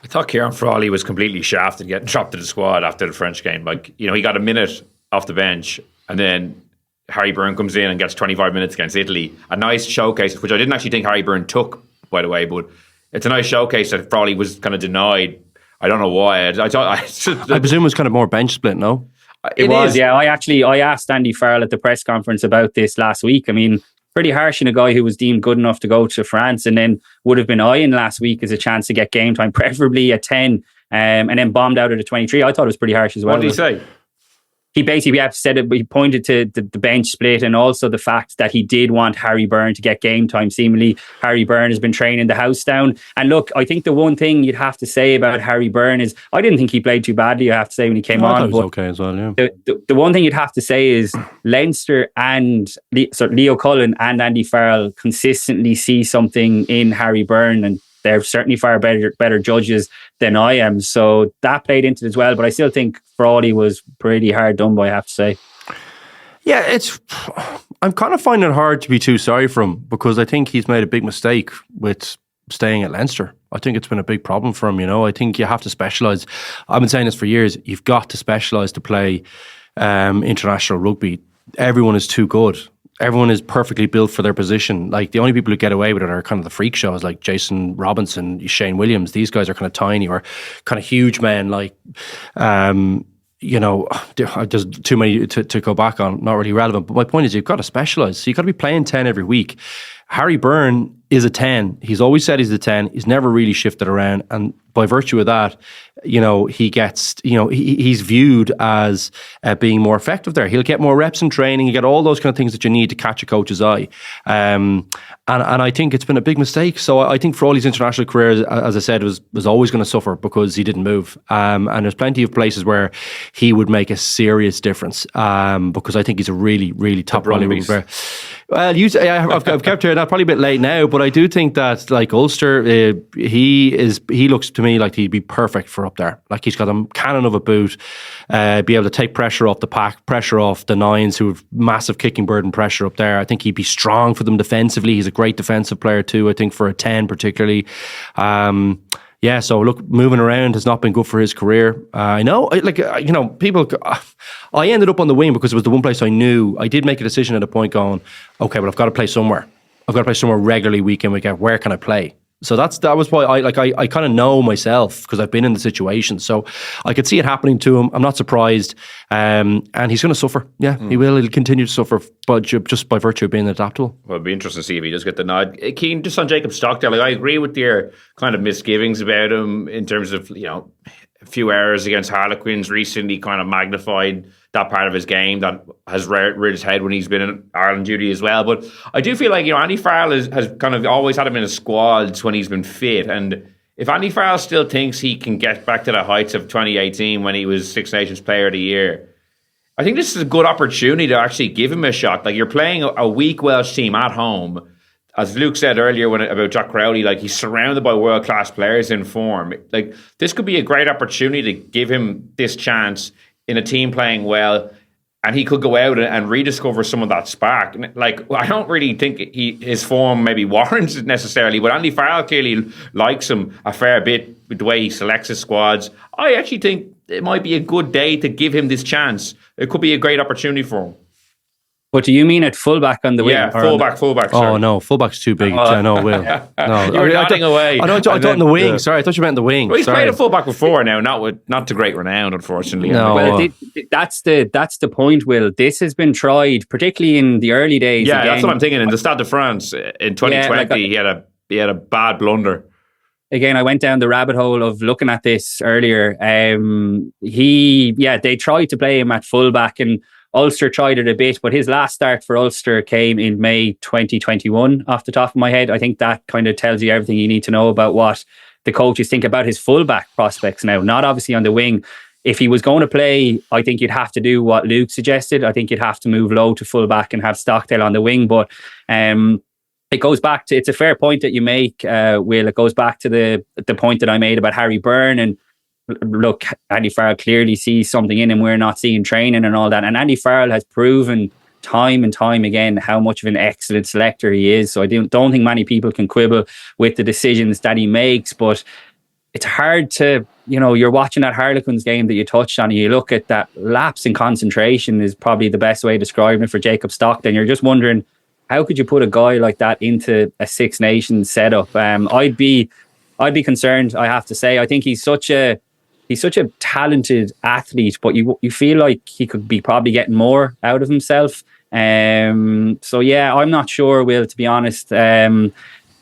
I thought Cian Tracey was completely shafted getting dropped to the squad after the French game. Like, you know, he got a minute off the bench, and then Harry Byrne comes in and gets 25 minutes against Italy. A nice showcase, which I didn't actually think Harry Byrne took, by the way, but it's a nice showcase that Frawley was kind of denied. I don't know why. I presume it was kind of more bench split, no? It was, yeah. I asked Andy Farrell at the press conference about this last week. I mean, pretty harsh on a guy who was deemed good enough to go to France and then would have been eyeing last week as a chance to get game time, preferably at 10, and then bombed out at a 23. I thought it was pretty harsh as well. What did he say? he basically said it. He pointed to the bench split and also the fact that he did want Harry Byrne to get game time. Seemingly, Harry Byrne has been training the house down. And look, I think the one thing you'd have to say about Harry Byrne is I didn't think he played too badly. I have to say when he came on, I thought he was okay as well. Yeah. The one thing you'd have to say is Leinster and Leo Cullen and Andy Farrell consistently see something in Harry Byrne, and they're certainly far better judges than I am. So that played into it as well. But I still think Crowley was pretty hard done by, I have to say. Yeah, I'm kind of finding it hard to be too sorry for him because I think he's made a big mistake with staying at Leinster. I think it's been a big problem for him, you know. I think you have to specialise. I've been saying this for years. You've got to specialise to play international rugby. Everyone is too good. Everyone is perfectly built for their position. Like, the only people who get away with it are kind of the freak shows, like Jason Robinson, Shane Williams. These guys are kind of tiny or kind of huge men. Like, you know, there's too many to go back on. Not really relevant. But my point is, you've got to specialise. So you've got to be playing 10 every week. Harry Byrne is a 10. He's always said he's a 10. He's never really shifted around. And by virtue of that, you know, he gets, you know, he's viewed as being more effective there. He'll get more reps in training. You get all those kind of things that you need to catch a coach's eye. And I think it's been a big mistake. So I think Crowley's international career, as I said, was always going to suffer because he didn't move. And there's plenty of places where he would make a serious difference because I think he's a really, really top rugby player. Well, I've kept hearing that, probably a bit late now, but I do think that, like Ulster, he looks to me like he'd be perfect for up there. Like, he's got a cannon of a boot, be able to take pressure off the pack, pressure off the nines who have massive kicking burden pressure up there. I think he'd be strong for them defensively. He's a great defensive player too, I think, for a 10 particularly. Yeah, so look, moving around has not been good for his career. I know, you know, people. I ended up on the wing because it was the one place I knew. I did make a decision at a point going, okay, but I've got to play somewhere. I've got to play somewhere regularly, week in, week out. Where can I play? So that was why I kind of know myself because I've been in the situation. So I could see it happening to him. I'm not surprised. And he's going to suffer. Yeah, he will. He'll continue to suffer, but just by virtue of being adaptable. Well, it'll be interesting to see if he does get the nod. Keane, just on Jacob Stockdale, like, I agree with your kind of misgivings about him in terms of, you know, a few errors against Harlequins recently kind of magnified that part of his game that has reared his head when he's been in Ireland duty as well. But I do feel like, you know, Andy Farrell has kind of always had him in his squads when he's been fit. And if Andy Farrell still thinks he can get back to the heights of 2018 when he was Six Nations Player of the Year, I think this is a good opportunity to actually give him a shot. Like, you're playing a weak Welsh team at home. As Luke said earlier about Jack Crowley, like, he's surrounded by world-class players in form. Like, this could be a great opportunity to give him this chance in a team playing well, and he could go out and rediscover some of that spark. Like, I don't really think his form maybe warrants it necessarily, but Andy Farrell clearly likes him a fair bit with the way he selects his squads. I actually think it might be a good day to give him this chance. It could be a great opportunity for him. What do you mean at fullback on the wing? Yeah, fullback. Sorry. Oh no, fullback's too big. No, Will. No, you were nodding away. I thought in the wing. Sorry, I thought you meant the wing. Well, he's played a fullback before now, not to great renown, unfortunately. No. Well, that's the point, Will. This has been tried, particularly in the early days. Yeah, again. That's what I'm thinking. In the Stade de France in 2020, he had a bad blunder. Again, I went down the rabbit hole of looking at this earlier. They tried to play him at fullback, and Ulster tried it a bit, but his last start for Ulster came in May 2021, off the top of my head. I think that kind of tells you everything you need to know about what the coaches think about his fullback prospects now, not obviously on the wing. If he was going to play, I think you'd have to do what Luke suggested. I think you'd have to move low to fullback and have Stockdale on the wing. But it goes back to, it's a fair point that you make, Will. It goes back to the point that I made about Harry Byrne. And look, Andy Farrell clearly sees something in him we're not seeing training and all that. And Andy Farrell has proven time and time again how much of an excellent selector he is. So I don't think many people can quibble with the decisions that he makes. But it's hard to, you're watching that Harlequins game that you touched on, and you look at that lapse in concentration is probably the best way of describing it for Jacob Stockton. You're just wondering, how could you put a guy like that into a Six Nations setup? I'd be concerned, I have to say. I think he's such a talented athlete, but you feel like he could be probably getting more out of himself. So yeah, I'm not sure, Will, to be honest.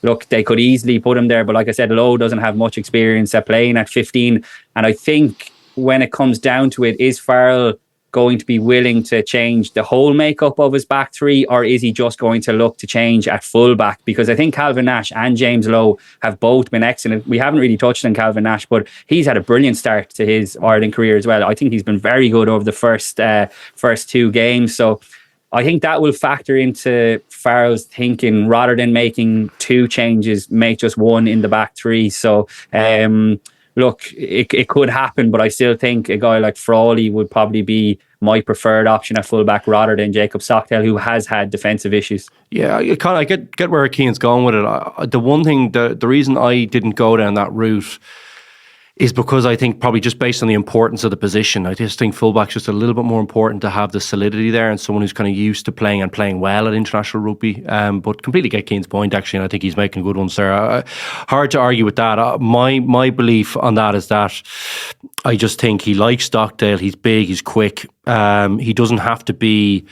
Look, they could easily put him there, but like I said, Lowe doesn't have much experience at playing at 15. And I think when it comes down to it, is Farrell going to be willing to change the whole makeup of his back three, or is he just going to look to change at fullback? Because I think Calvin Nash and James Lowe have both been excellent. We haven't really touched on Calvin Nash, but he's had a brilliant start to his Ireland career as well. I think he's been very good over the first two games. So I think that will factor into Farrell's thinking. Rather than making two changes, make just one in the back three. So look, it could happen, but I still think a guy like Crowley would probably be my preferred option at fullback rather than Jacob Stockdale, who has had defensive issues. Yeah, I get where Cian's going with it. The one thing, the reason I didn't go down that route is because I think probably just based on the importance of the position, I just think fullback's just a little bit more important to have the solidity there and someone who's kind of used to playing well at international rugby. But completely get Cian's point, actually, and I think he's making good ones there. Hard to argue with that. My belief on that is that I just think he likes Stockdale. He's big, he's quick. He doesn't have to be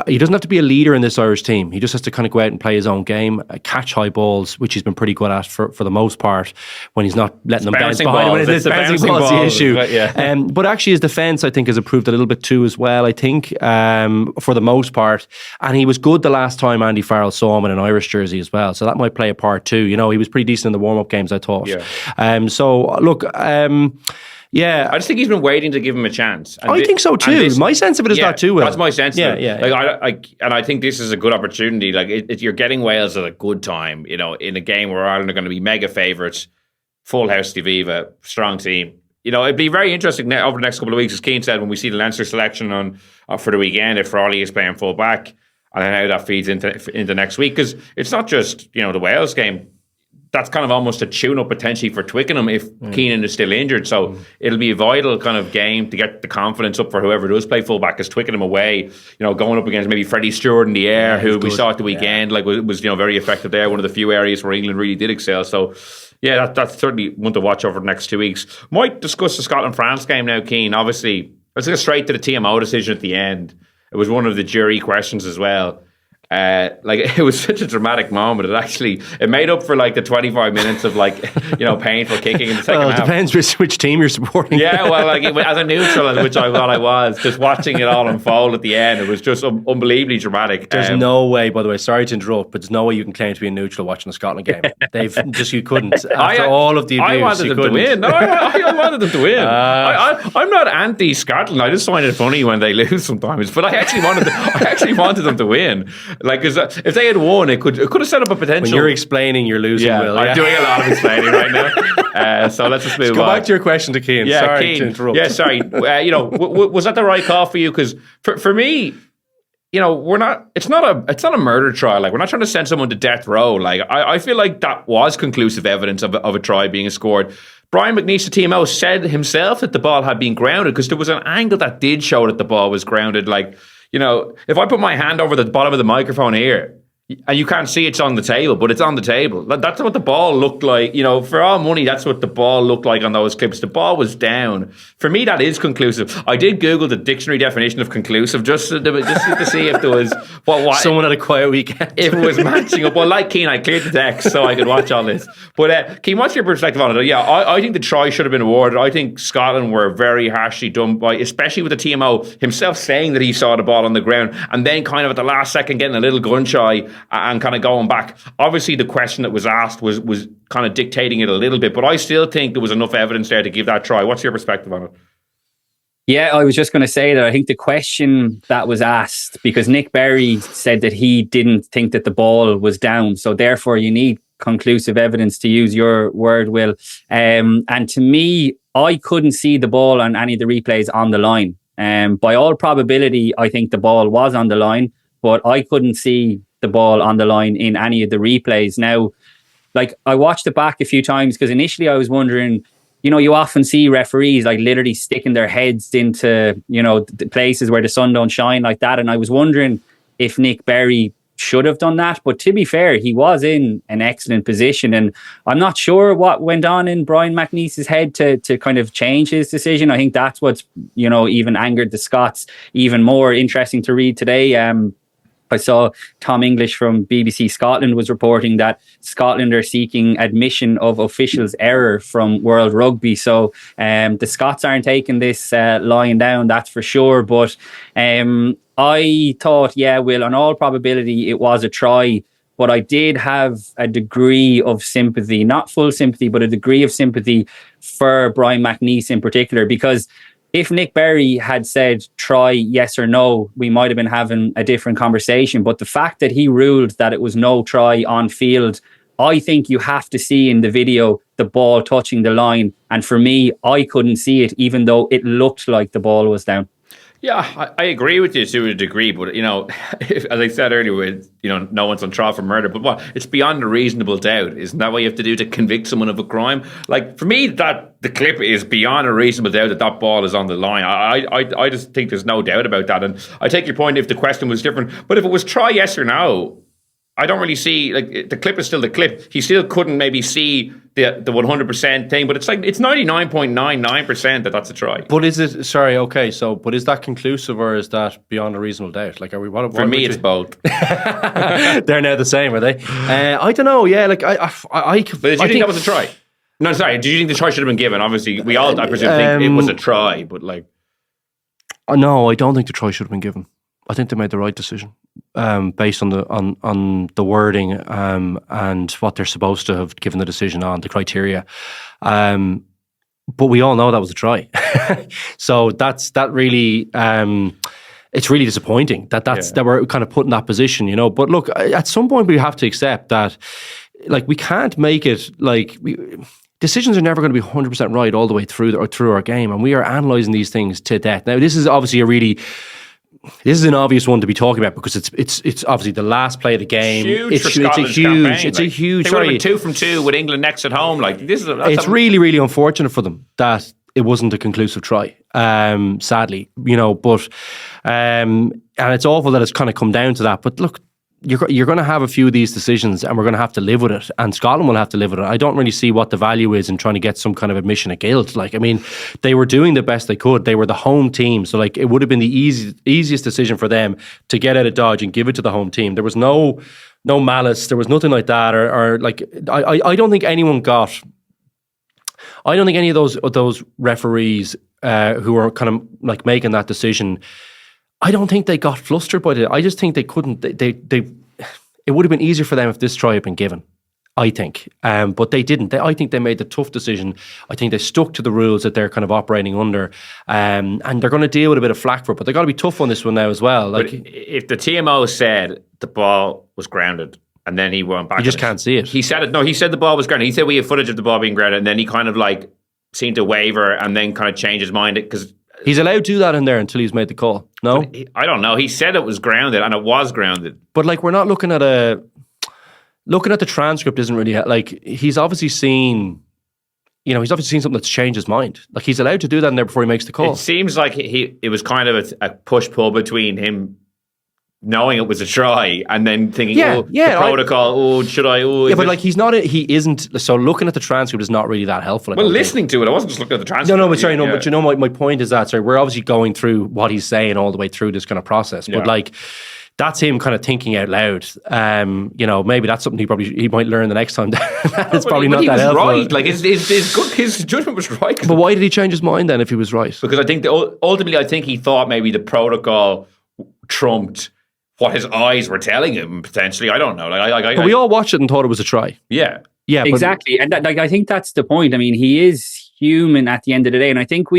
a leader in this Irish team. He just has to kind of go out and play his own game, catch high balls, which he's been pretty good at for the most part when he's not letting them bounce behind him. It's the bouncing ball's the issue. But actually his defence, I think, has improved a little bit too as well, I think, for the most part. And he was good the last time Andy Farrell saw him in an Irish jersey as well. So that might play a part too. You know, he was pretty decent in the warm-up games, I thought. Yeah, I just think he's been waiting to give him a chance. And I think so too. My sense of it is that too. Will. That's my sense. Yeah. And I think this is a good opportunity. Like you're getting Wales at a good time. You know, in a game where Ireland are going to be mega favourites, full house de Viva, strong team. You know, it'd be very interesting over the next couple of weeks, as Cian said, when we see the Leinster selection for the weekend, if Crowley is playing full back, and how that feeds into next week, because it's not just the Wales game. That's kind of almost a tune-up potentially for Twickenham if Keenan is still injured. So it'll be a vital kind of game to get the confidence up for whoever does play fullback, because Twickenham away, going up against maybe Freddie Stewart in the air, who we saw at the weekend, was very effective there. One of the few areas where England really did excel. So yeah, that's certainly one to watch over the next 2 weeks. Might discuss the Scotland-France game now, Cian. Obviously, let's go straight to the TMO decision at the end. It was one of the jury questions as well. It was such a dramatic moment. It made up for the 25 minutes of painful kicking in the second half. It depends which team you're supporting. Yeah, well, as a neutral, which I thought I was, just watching it all unfold at the end, it was just unbelievably dramatic. There's no way, by the way, sorry to interrupt, but there's no way you can claim to be a neutral watching a Scotland game. You couldn't. After all of the abuse, I wanted them to win. No, I wanted them to win. I'm not anti-Scotland. I just find it funny when they lose sometimes. But I actually wanted them to win. Because if they had won, it could have set up a potential. When you're explaining, you're losing. Will, I'm doing a lot of explaining right now. So let's just move on. Go back to your question to Cian. Yeah, sorry Cian, to interrupt. Yeah, sorry. Was that the right call for you? Because for me, we're not. It's not a murder trial. We're not trying to send someone to death row. I feel like that was conclusive evidence of a try being scored. Brian McNeice, the TMO, said himself that the ball had been grounded, because there was an angle that did show that the ball was grounded. If I put my hand over the bottom of the microphone here, and you can't see it's on the table, but it's on the table. That's what the ball looked like. For all money, that's what the ball looked like on those clips. The ball was down. For me, that is conclusive. I did Google the dictionary definition of conclusive just to see if there was someone had a quiet weekend. If it was matching up. Well, like Cian, I cleared the text so I could watch all this. But Cian, what's your perspective on it? Yeah, I think the try should have been awarded. I think Scotland were very harshly done by, especially with the TMO himself saying that he saw the ball on the ground, and then kind of at the last second getting a little gun shy and kind of going back. Obviously, the question that was asked was kind of dictating it a little bit, but I still think there was enough evidence there to give that try. What's your perspective on it? Yeah, I was just going to say that I think the question that was asked, because Nick Berry said that he didn't think that the ball was down, so therefore you need conclusive evidence, to use your word, Will. And to me, I couldn't see the ball on any of the replays on the line. By all probability, I think the ball was on the line, but I couldn't see the ball on the line in any of the replays. Now, I watched it back a few times, because initially I was wondering, you often see referees literally sticking their heads into, the places where the sun don't shine like that. And I was wondering if Nick Berry should have done that. But to be fair, he was in an excellent position. And I'm not sure what went on in Brian McNeice's head to kind of change his decision. I think that's what's, even angered the Scots even more. Interesting to read today. I saw Tom English from BBC Scotland was reporting that Scotland are seeking admission of officials' error from World Rugby. So the Scots aren't taking this lying down, that's for sure. But I thought, Will, on all probability, it was a try. But I did have a degree of sympathy, not full sympathy, but a degree of sympathy for Brian McNeice in particular, because if Nick Berry had said try yes or no, we might have been having a different conversation. But the fact that he ruled that it was no try on field, I think you have to see in the video the ball touching the line. And for me, I couldn't see it, even though it looked like the ball was down. Yeah, I agree with you to a degree, but as I said earlier, no one's on trial for murder. But what? It's beyond a reasonable doubt. Isn't that what you have to do to convict someone of a crime? Like, for me, that the clip is beyond a reasonable doubt that ball is on the line. I just think there's no doubt about that. And I take your point if the question was different, but if it was try yes or no, I don't really see, the clip is still the clip. He still couldn't maybe see the 100% thing, but it's 99.99% that's a try. But is it, but is that conclusive or is that beyond a reasonable doubt? Like, are we, what For me, it's both. They're now the same, are they? I don't know, yeah, but did you think that was a try? No, sorry, did you think the try should have been given? Obviously, we all, I presume, think it was a try, but No, I don't think the try should have been given. I think they made the right decision. Based on the wording and what they're supposed to have given the decision on, the criteria. But we all know that was a try. So that really it's really disappointing that we're kind of put in that position, But look, at some point we have to accept that we can't make it decisions are never going to be 100% right all the way through our game, and we are analysing these things to death. Now, this is obviously this is an obvious one to be talking about because it's obviously the last play of the game. It's a huge. They would have been 2 from 2 with England next at home. It's really, really unfortunate for them that it wasn't a conclusive try. Sadly, but and it's awful that it's kind of come down to that. But look, you're going to have a few of these decisions and we're going to have to live with it, and Scotland will have to live with it. I don't really see what the value is in trying to get some kind of admission of guilt. They were doing the best they could. They were the home team, so it would have been the easiest decision for them to get out of Dodge and give it to the home team. There was no malice, there was nothing like that, I don't think anyone got. I don't think any of those referees who were kind of making that decision, I don't think they got flustered by it. I just think they couldn't. It would have been easier for them if this try had been given, I think. But they didn't. I think they made the tough decision. I think they stuck to the rules that they're kind of operating under. And they're going to deal with a bit of flack for it. But they've got to be tough on this one now as well. But if the TMO said the ball was grounded and then he went back, you just can't see it. He said it. No, he said the ball was grounded. He said we have footage of the ball being grounded, and then he kind of seemed to waver and then kind of change his mind because. He's allowed to do that in there until he's made the call. No? I don't know. He said it was grounded, and it was grounded. But we're not looking at looking at the transcript isn't really he's obviously seen, he's obviously seen something that's changed his mind. He's allowed to do that in there before he makes the call. It seems like it was kind of a push-pull between him knowing it was a try and then thinking, the protocol, should I? But he's not, he isn't, so looking at the transcript is not really that helpful. Listening to it, I wasn't just looking at the transcript. But my point is that, we're obviously going through what he's saying all the way through this kind of process. But that's him kind of thinking out loud. Maybe that's something he might learn the next time. It's probably not that helpful. Right. His judgment was right. But why did he change his mind then if he was right? Because I think ultimately he thought maybe the protocol trumped what his eyes were telling him, potentially. I don't know. But we all watched it and thought it was a try. Yeah. Yeah, exactly. And I think that's the point. I mean, he is human at the end of the day. And I think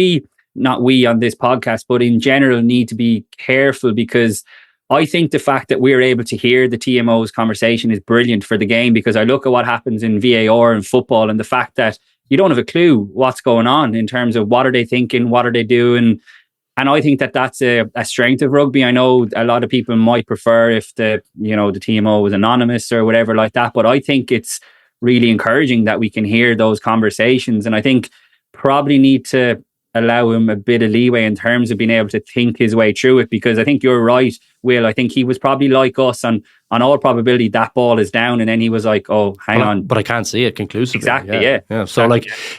not we on this podcast, but in general, need to be careful, because I think the fact that we're able to hear the TMO's conversation is brilliant for the game, because I look at what happens in VAR and football and the fact that you don't have a clue what's going on in terms of what are they thinking, what are they doing. And I think that that's a strength of rugby. I know a lot of people might prefer if the TMO was anonymous or whatever like that, but I think it's really encouraging that we can hear those conversations. And I think probably need to allow him a bit of leeway in terms of being able to think his way through it, because I think you're right. Will, I think he was probably like us, and on all probability that ball is down, and then he was like, oh, hang on. But I can't see it conclusively. Exactly, yeah. So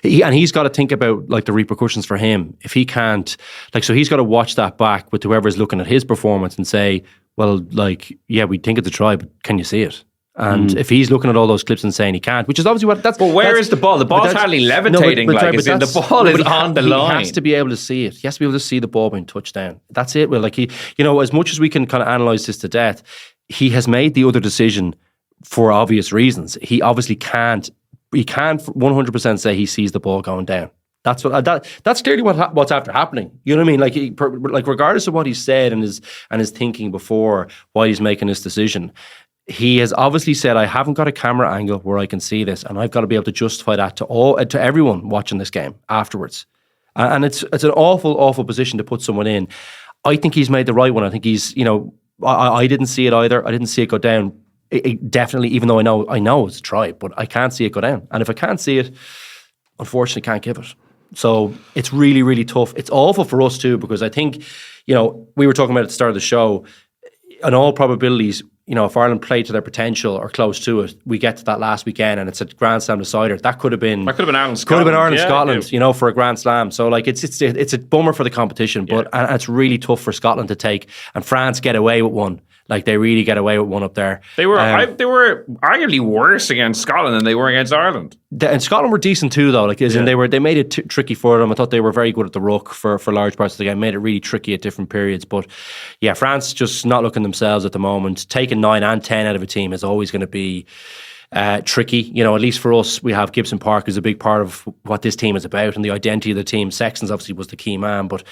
he's got to think about like the repercussions for him. If he can't, like, so he's got to watch that back with whoever's looking at his performance and say, well, like, yeah, we think it's a try, but can you see it? And if he's looking at all those clips and saying he can't, which is obviously what that's. But where is the ball? The ball's hardly levitating. The ball is on the line. He has to be able to see it. He has to be able to see the ball being touched down. That's it. Well, like as much as we can kind of analyze this to death, he has made the other decision for obvious reasons. He obviously can't. He can't 100% say he sees the ball going down. That's what that's clearly what's after happening. You know what I mean? Like regardless of what he said and his thinking before why he's making this decision. He has obviously said, I haven't got a camera angle where I can see this, and I've got to be able to justify that to everyone watching this game afterwards. And it's an awful position to put someone in. I think he's made the right one. I think he's, I didn't see it either. I didn't see it go down. It definitely, even though I know it's a try, but I can't see it go down. And if I can't see it, unfortunately can't give it. So it's really, really tough. It's awful for us too, because I think, we were talking about at the start of the show, in all probabilities, if Ireland played to their potential or close to it, we get to that last weekend and it's a Grand Slam decider. That could have been Ireland, Scotland, for a Grand Slam. So like it's a bummer for the competition, but and it's really tough for Scotland to take. And France get away with one. Like they really get away with one up there. They were arguably worse against Scotland than they were against Ireland. And Scotland were decent too, though. Like, they made it tricky for them. I thought they were very good at the ruck for large parts of the game. Made it really tricky at different periods. But yeah, France just not looking themselves at the moment. Taking 9 and 10 out of a team is always going to be tricky. At least for us, we have Gibson Park is a big part of what this team is about and the identity of the team. Sexton's obviously was the key man, but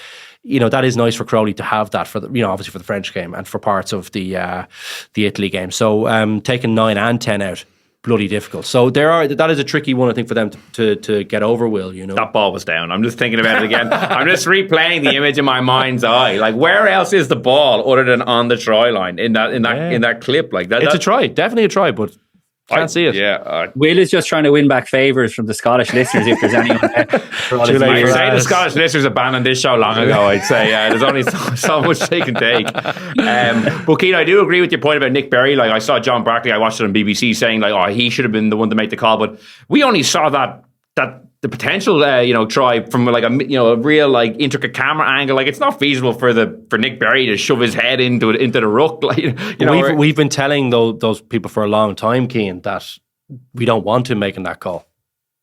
that is nice for Crowley to have that for the, obviously for the French game and for parts of the Italy game. So taking 9 and 10 out, bloody difficult. So that is a tricky one, I think, for them to get over. Will that ball was down? I'm just thinking about it again. I'm just replaying the image in my mind's eye. Like, where else is the ball other than on the try line in that clip? Like that, it's a try, definitely a try, but. Can't see it. Yeah, Will is just trying to win back favours from the Scottish listeners if there's anyone there. I'd say the Scottish listeners abandoned this show long ago. I'd say there's only so much they can take. But Keane, I do agree with your point about Nick Berry. Like, I saw John Barkley, I watched it on BBC, saying like, he should have been the one to make the call. But we only saw that the potential, try from like a real like intricate camera angle. Like, it's not feasible for Nick Berry to shove his head into the ruck. Like, we've been telling those people for a long time, Cian, that we don't want him making that call.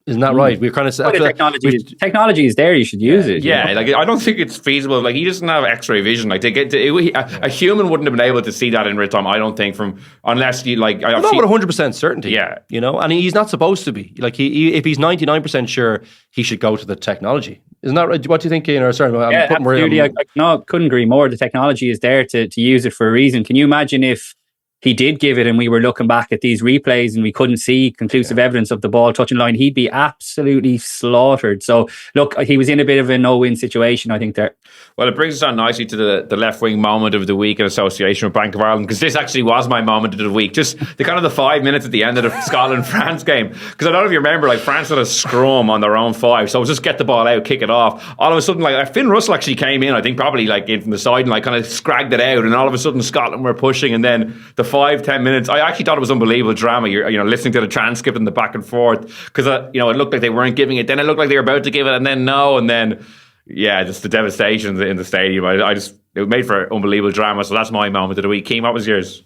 Isn't that right? We're kind of technology is there. You should use it. Yeah, like I don't think it's feasible. Like, he doesn't have X-ray vision. Like, a human wouldn't have been able to see that in real time. I don't think unless you like. Not with 100% certainty. Yeah, and he's not supposed to be. Like if he's 99% sure, he should go to the technology. Isn't that right? What do you think, Cian? Absolutely. I couldn't agree more. The technology is there to use it for a reason. Can you imagine if he did give it and we were looking back at these replays and we couldn't see conclusive evidence of the ball touching line? He'd be absolutely slaughtered. So look, he was in a bit of a no-win situation, I think, there. Well, it brings us on nicely to the left-wing moment of the week in association with Bank of Ireland, because this actually was my moment of the week. Just the kind of the 5 minutes at the end of the Scotland-France game. Because I don't know if you remember, like, France had a scrum on their own 5, so just get the ball out, kick it off. All of a sudden, like, Finn Russell actually came in, I think probably like in from the side and like kind of scragged it out, and all of a sudden Scotland were pushing, and then the 5-10 minutes, I actually thought it was unbelievable drama. You're listening to the transcript and the back and forth, because it looked like they weren't giving it, then it looked like they were about to give it, and then no, and then just the devastation in the stadium. It made for unbelievable drama. So that's my moment of the week. Keane, what was yours?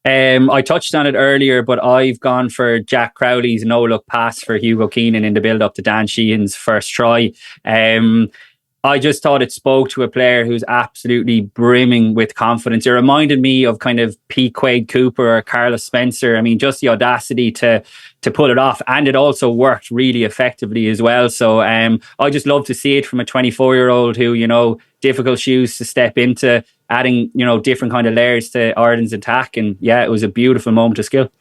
I touched on it earlier, but I've gone for Jack Crowley's no-look pass for Hugo Keenan in the build-up to Dan Sheehan's first try. I just thought it spoke to a player who's absolutely brimming with confidence. It reminded me of kind of P. Quaid Cooper or Carlos Spencer. I mean, just the audacity to pull it off. And it also worked really effectively as well. So I just love to see it from a 24-year-old who, difficult shoes to step into, adding, different kind of layers to Ireland's attack. And yeah, it was a beautiful moment of skill.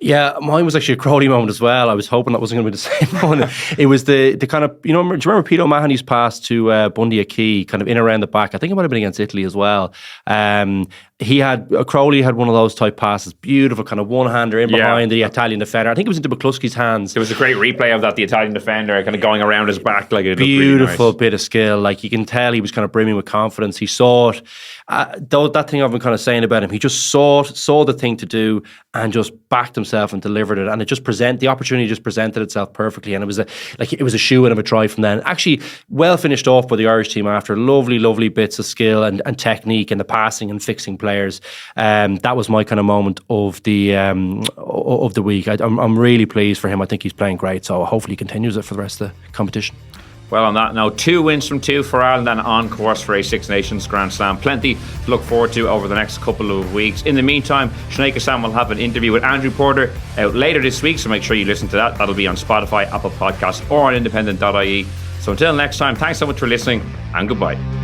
Yeah, mine was actually a Crowley moment as well. I was hoping that wasn't going to be the same one. It was the kind of, do you remember Peter O'Mahony's pass to Bundy Aki, kind of in around the back? I think it might have been against Italy as well. Crowley had one of those type passes, beautiful kind of one-hander in behind the Italian defender. I think it was into McCluskey's hands. There was a great replay of that, the Italian defender kind of going around his back like it beautiful looked really nice. Bit of skill. Like you can tell he was kind of brimming with confidence. He saw it. Though that thing I've been kind of saying about him, he just saw the thing to do and just backed himself and delivered it. And the opportunity just presented itself perfectly. And it was a shoe-in of a try from then. Actually, well finished off by the Irish team after lovely bits of skill and technique and the passing and fixing players. That was my kind of moment of the week. I'm really pleased for him. I think he's playing great. So hopefully he continues it for the rest of the competition. Well, on that note, 2 wins from 2 for Ireland and on course for a Six Nations Grand Slam. Plenty to look forward to over the next couple of weeks. In the meantime, Sinead Sam will have an interview with Andrew Porter out later this week, so make sure you listen to that. That'll be on Spotify, Apple Podcasts or on independent.ie. So until next time, thanks so much for listening and goodbye.